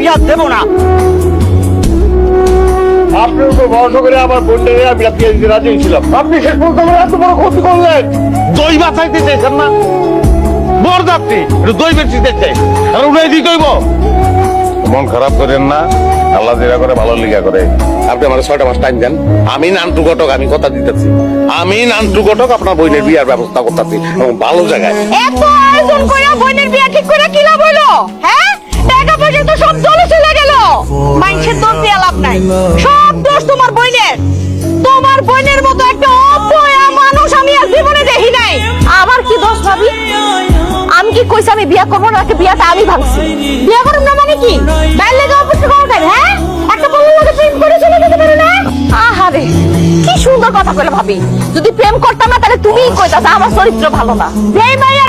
বিয়া দেব না। আপনার উপর ভরসা করে আমার বোনটা আমি বিয়ে দিতে রাজি ছিলাম, আপনি শেষ পর্যন্ত আমার এত বড় ক্ষতি করলেন। দই বাঁচাইতে চাইছেন না, বরযাত্রী একটু দই বেশি দিতে আর উড়াই দিতে হইব। মন খারাপ করেন না, আল্লাহ যেটা করে ভালো লিগা করে। আপনি আমার 6টা মাস টাইম দেন, আমি নান্টু ঘটক, আমি কথা দিতেছি, আমি নান্টু ঘটক আপনার বোনের বিয়ার ব্যবস্থা করতেছি এবং ভালো জায়গায়। এত আয়োজন করে বোনের বিয়া ঠিক করে কি লাভ হলো? হ্যাঁ, টাকা পয়সা তো সব জলে চলে গেল। মাইন্ডসেট দোষ দিয়ে লাভ নাই, সব দোষ তোমার বোনের। তোমার বোনের মতো একটা অপয়া মানুষ আমি আর জীবনে দেখি নাই। আমার কি দোষ ভাবি? আমি কি কইছি আমি বিয়া করবো না? বিয়াটা আমি ভাঙছি। বিয়া করব না মানে কি? বাইরে যাওয়া পড়ছে কোথায়? হ্যাঁ, একটা বউয়ের লগে প্রেম করে চলে যেতে পারে না? আহারে কি সুন্দর কথা কইলে ভাবি। যদি প্রেম করতাম না তাহলে তুমিই কইতাছ আমার চরিত্র ভালো না। যেই মাইয়া